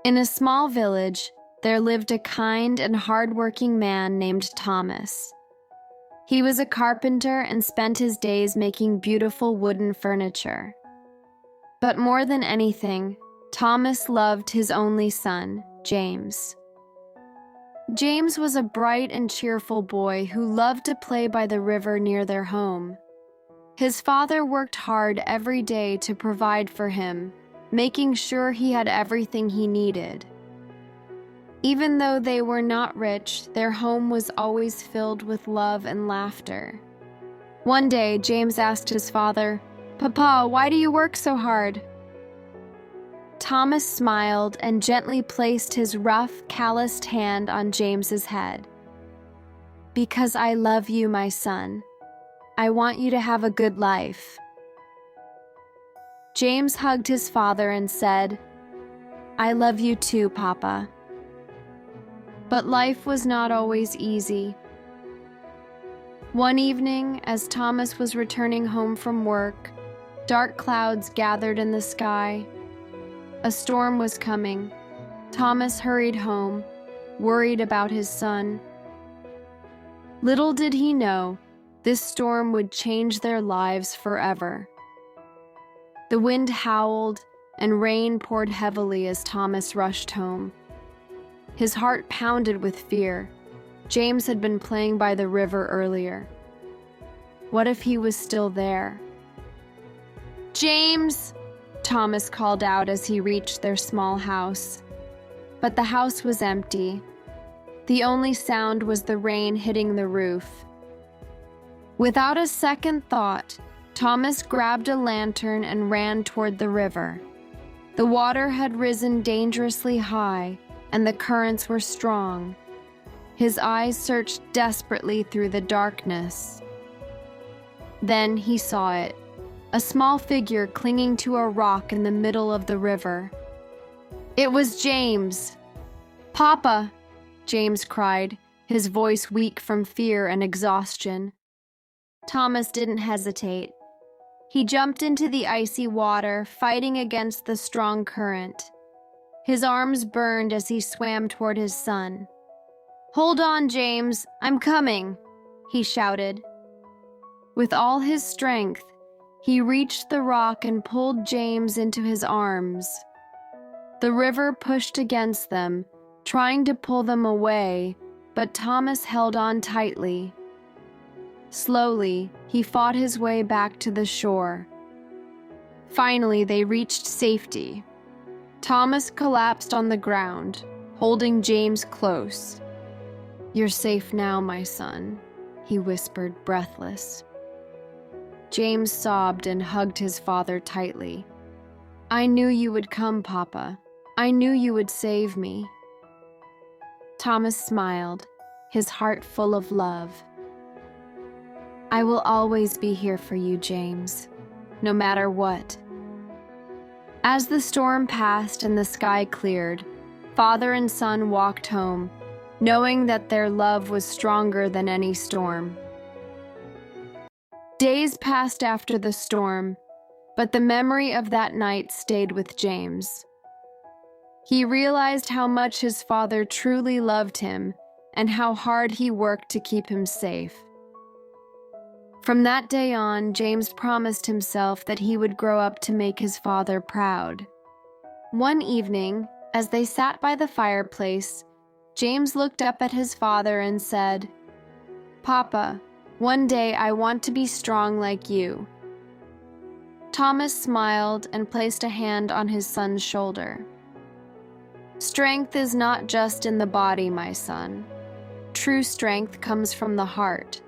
In a small village, there lived a kind and hardworking man named Thomas. He was a carpenter and spent his days making beautiful wooden furniture. But more than anything, Thomas loved his only son, James. James was a bright and cheerful boy who loved to play by the river near their home. His father worked hard every day to provide for him, making sure he had everything he needed. Even though they were not rich, their home was always filled with love and laughter. One day, James asked his father, "Papa, why do you work so hard?" Thomas smiled and gently placed his rough, calloused hand on James's head. "Because I love you, my son. I want you to have a good life." James hugged his father and said, "I love you too, Papa." But life was not always easy. One evening, as Thomas was returning home from work, dark clouds gathered in the sky. A storm was coming. Thomas hurried home, worried about his son. Little did he know, this storm would change their lives forever. The wind howled and rain poured heavily as Thomas rushed home. His heart pounded with fear. James had been playing by the river earlier. What if he was still there? "James!" Thomas called out as he reached their small house. But the house was empty. The only sound was the rain hitting the roof. Without a second thought, Thomas grabbed a lantern and ran toward the river. The water had risen dangerously high, and the currents were strong. His eyes searched desperately through the darkness. Then he saw it, a small figure clinging to a rock in the middle of the river. It was James. "Papa!" James cried, his voice weak from fear and exhaustion. Thomas didn't hesitate. He jumped into the icy water, fighting against the strong current. His arms burned as he swam toward his son. "Hold on, James, I'm coming," he shouted. With all his strength, he reached the rock and pulled James into his arms. The river pushed against them, trying to pull them away, but Thomas held on tightly. Slowly, he fought his way back to the shore. Finally, they reached safety. Thomas collapsed on the ground, holding James close. "You're safe now, my son," he whispered, breathless. James sobbed and hugged his father tightly. "I knew you would come, Papa. I knew you would save me." Thomas smiled, his heart full of love. "I will always be here for you, James, no matter what." As the storm passed and the sky cleared, father and son walked home, knowing that their love was stronger than any storm. Days passed after the storm, but the memory of that night stayed with James. He realized how much his father truly loved him and how hard he worked to keep him safe. From that day on, James promised himself that he would grow up to make his father proud. One evening, as they sat by the fireplace, James looked up at his father and said, "Papa, one day I want to be strong like you." Thomas smiled and placed a hand on his son's shoulder. "Strength is not just in the body, my son. True strength comes from the heart.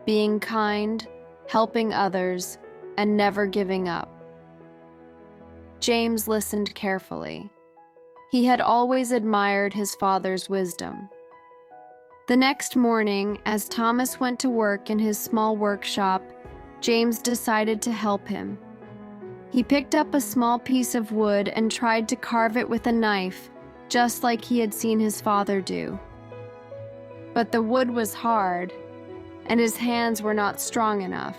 Being kind, helping others, and never giving up." James listened carefully. He had always admired his father's wisdom. The next morning, as Thomas went to work in his small workshop, James decided to help him. He picked up a small piece of wood and tried to carve it with a knife, just like he had seen his father do. But the wood was hard, and his hands were not strong enough.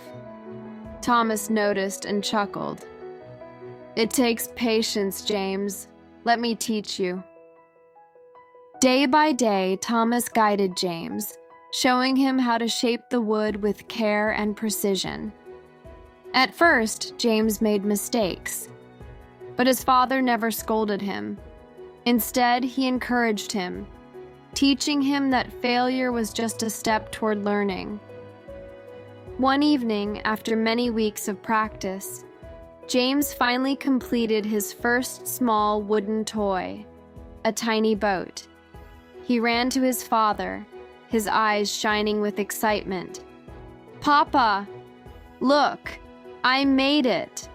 Thomas noticed and chuckled. "It takes patience, James. Let me teach you," Day by day, Thomas guided James, showing him how to shape the wood with care and precision. At first, James made mistakes, but his father never scolded him. Instead, he encouraged him, teaching him that failure was just a step toward learning. One evening, after many weeks of practice, James finally completed his first small wooden toy, a tiny boat. He ran to his father, his eyes shining with excitement. "Papa, look, I made it!"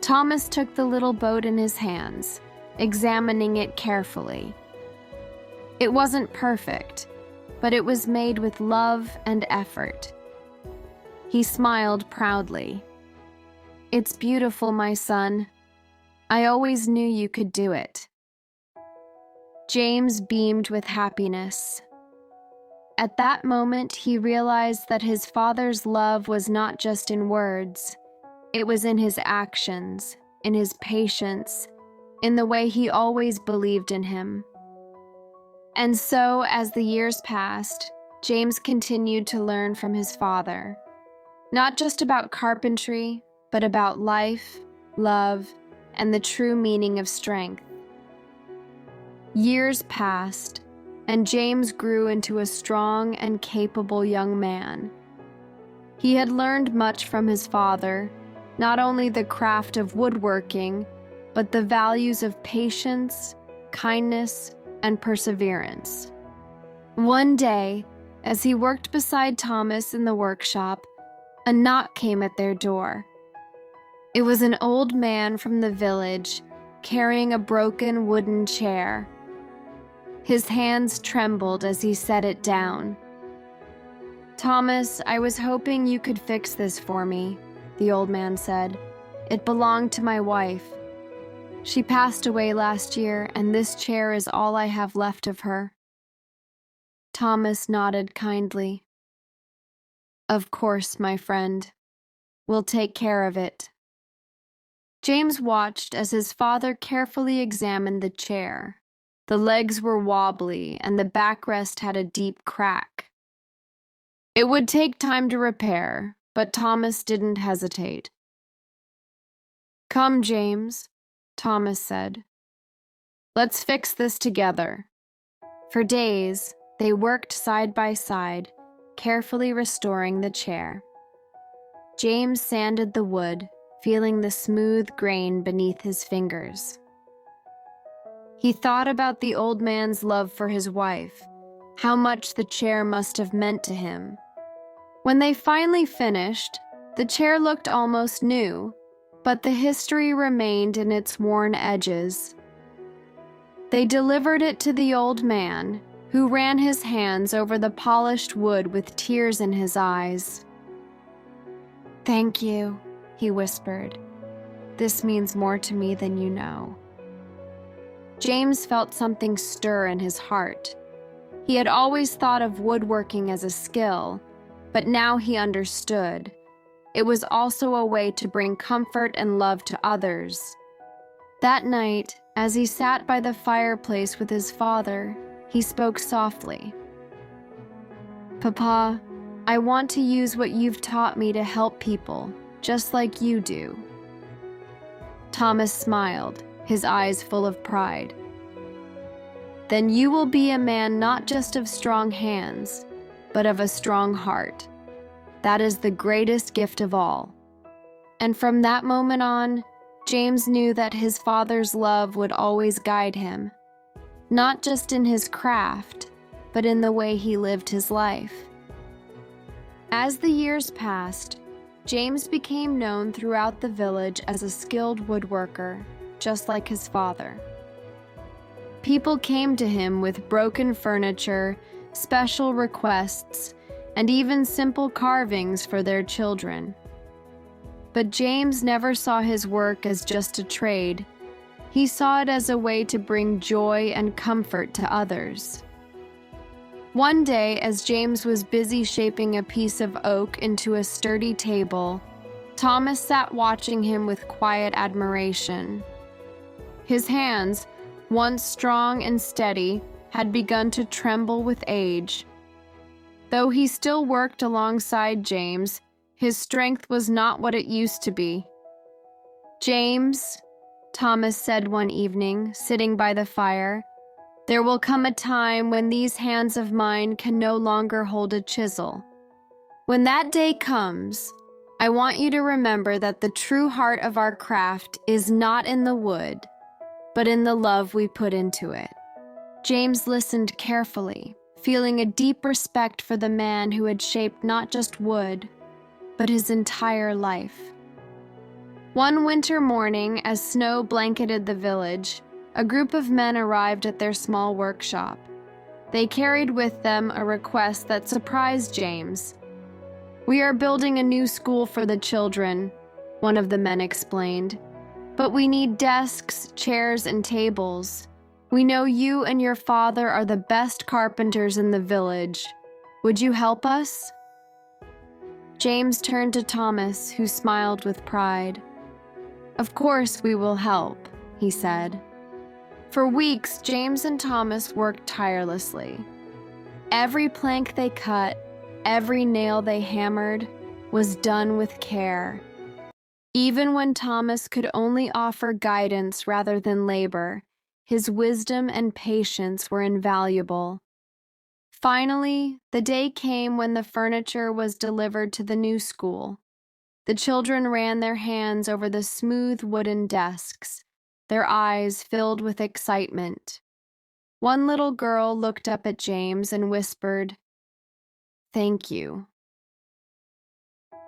Thomas took the little boat in his hands, examining it carefully. It wasn't perfect, but it was made with love and effort. He smiled proudly. "It's beautiful, my son. I always knew you could do it." James beamed with happiness. At that moment, he realized that his father's love was not just in words. It was in his actions, in his patience, in the way he always believed in him. And so, as the years passed, James continued to learn from his father, not just about carpentry, but about life, love, and the true meaning of strength. Years passed, and James grew into a strong and capable young man. He had learned much from his father, not only the craft of woodworking, but the values of patience, kindness, and perseverance. One day, as he worked beside Thomas in the workshop, a knock came at their door. It was an old man from the village, carrying a broken wooden chair. His hands trembled as he set it down. "Thomas, I was hoping you could fix this for me," the old man said. "It belonged to my wife. She passed away last year, and this chair is all I have left of her." Thomas nodded kindly. "Of course, my friend. We'll take care of it." James watched as his father carefully examined the chair. The legs were wobbly, and the backrest had a deep crack. It would take time to repair, but Thomas didn't hesitate. "Come, James," Thomas said. "Let's fix this together." For days, they worked side by side, carefully restoring the chair. James sanded the wood, feeling the smooth grain beneath his fingers. He thought about the old man's love for his wife, how much the chair must have meant to him. When they finally finished, the chair looked almost new, but the history remained in its worn edges. They delivered it to the old man, who ran his hands over the polished wood with tears in his eyes. "Thank you," he whispered. "This means more to me than you know." James felt something stir in his heart. He had always thought of woodworking as a skill, but now he understood. It was also a way to bring comfort and love to others. That night, as he sat by the fireplace with his father, he spoke softly. "Papa, I want to use what you've taught me to help people, just like you do." Thomas smiled, his eyes full of pride. "Then you will be a man not just of strong hands, but of a strong heart. That is the greatest gift of all." And from that moment on, James knew that his father's love would always guide him, not just in his craft, but in the way he lived his life. As the years passed, James became known throughout the village as a skilled woodworker, just like his father. People came to him with broken furniture, special requests, and even simple carvings for their children. But James never saw his work as just a trade. He saw it as a way to bring joy and comfort to others. One day, as James was busy shaping a piece of oak into a sturdy table, Thomas sat watching him with quiet admiration. His hands, once strong and steady, had begun to tremble with age. Though he still worked alongside James, his strength was not what it used to be. "James," Thomas said one evening, sitting by the fire, "there will come a time when these hands of mine can no longer hold a chisel. When that day comes, I want you to remember that the true heart of our craft is not in the wood, but in the love we put into it." James listened carefully, feeling a deep respect for the man who had shaped not just wood, but his entire life. One winter morning, as snow blanketed the village, a group of men arrived at their small workshop. They carried with them a request that surprised James. "We are building a new school for the children," one of the men explained. "But we need desks, chairs, and tables. We know you and your father are the best carpenters in the village. Would you help us?" James turned to Thomas, who smiled with pride. "Of course we will help," he said. For weeks, James and Thomas worked tirelessly. Every plank they cut, every nail they hammered, was done with care. Even when Thomas could only offer guidance rather than labor, his wisdom and patience were invaluable. Finally, the day came when the furniture was delivered to the new school. The children ran their hands over the smooth wooden desks, their eyes filled with excitement. One little girl looked up at James and whispered, "Thank you."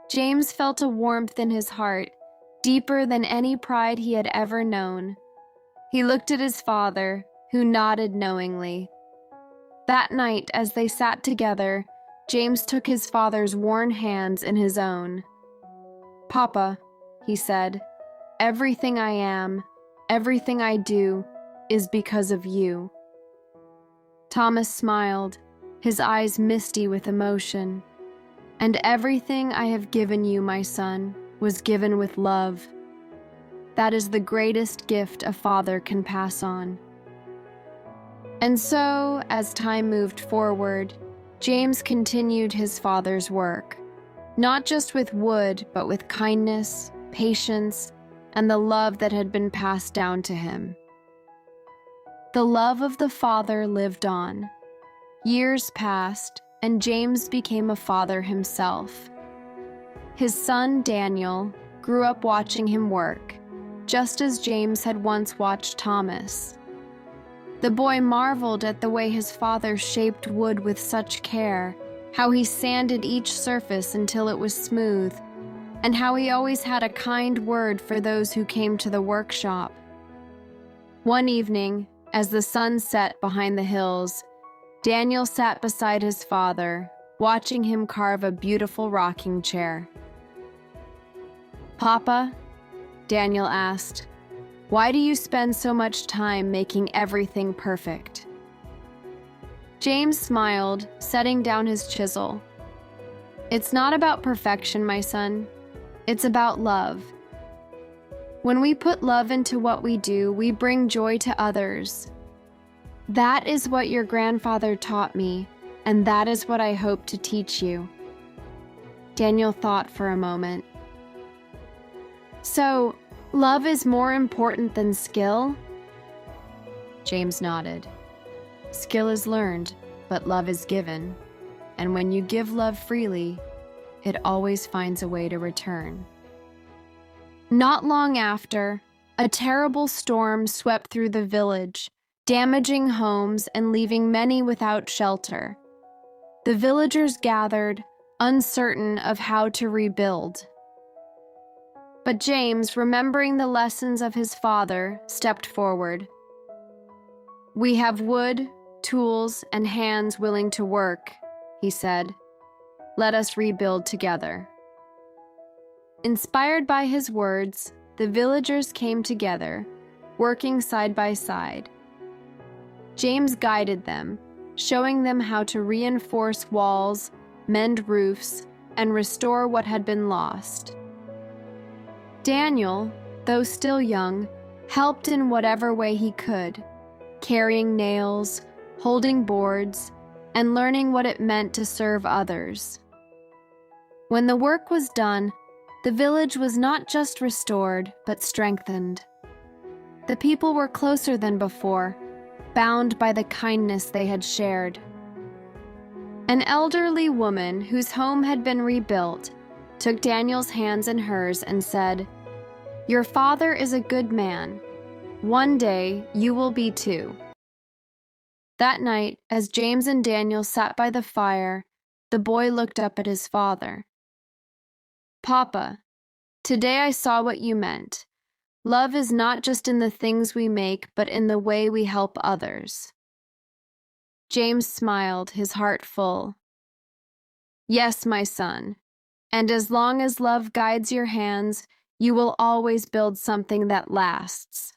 James felt a warmth in his heart, deeper than any pride he had ever known. He looked at his father, who nodded knowingly. That night, as they sat together, James took his father's worn hands in his own. "Papa," he said, "everything I am, everything I do, is because of you." Thomas smiled, his eyes misty with emotion. "And everything I have given you, my son, was given with love. That is the greatest gift a father can pass on." And so, as time moved forward, James continued his father's work, not just with wood, but with kindness, patience, and the love that had been passed down to him. The love of the father lived on. Years passed, and James became a father himself. His son, Daniel, grew up watching him work, just as James had once watched Thomas. The boy marveled at the way his father shaped wood with such care, how he sanded each surface until it was smooth, and how he always had a kind word for those who came to the workshop. One evening, as the sun set behind the hills, Daniel sat beside his father, watching him carve a beautiful rocking chair. "Papa," Daniel asked, "why do you spend so much time making everything perfect?" James smiled, setting down his chisel. "It's not about perfection, my son. It's about love. When we put love into what we do, we bring joy to others. That is what your grandfather taught me, and that is what I hope to teach you." Daniel thought for a moment. "So, love is more important than skill?" James nodded. "Skill is learned, but love is given. And when you give love freely, it always finds a way to return." Not long after, a terrible storm swept through the village, damaging homes and leaving many without shelter. The villagers gathered, uncertain of how to rebuild. But James, remembering the lessons of his father, stepped forward. "We have wood, tools, and hands willing to work," he said. "Let us rebuild together." Inspired by his words, the villagers came together, working side by side. James guided them, showing them how to reinforce walls, mend roofs, and restore what had been lost. Daniel, though still young, helped in whatever way he could, carrying nails, holding boards, and learning what it meant to serve others. When the work was done, the village was not just restored, but strengthened. The people were closer than before, bound by the kindness they had shared. An elderly woman whose home had been rebuilt took Daniel's hands in hers and said, "Your father is a good man. One day you will be too." That night, as James and Daniel sat by the fire, the boy looked up at his father. "Papa, today I saw what you meant. Love is not just in the things we make, but in the way we help others." James smiled, his heart full. "Yes, my son, and as long as love guides your hands, you will always build something that lasts."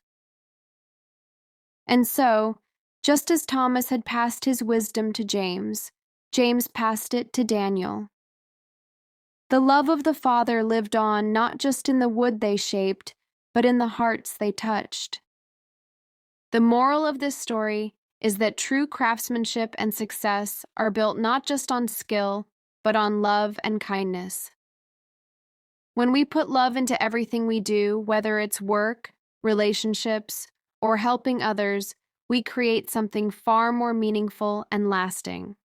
And so, just as Thomas had passed his wisdom to James, James passed it to Daniel. The love of the Father lived on not just in the wood they shaped, but in the hearts they touched. The moral of this story is that true craftsmanship and success are built not just on skill, but on love and kindness. When we put love into everything we do, whether it's work, relationships, or helping others, we create something far more meaningful and lasting.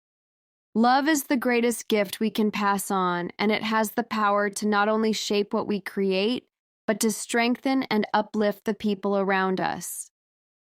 Love is the greatest gift we can pass on, and it has the power to not only shape what we create, but to strengthen and uplift the people around us.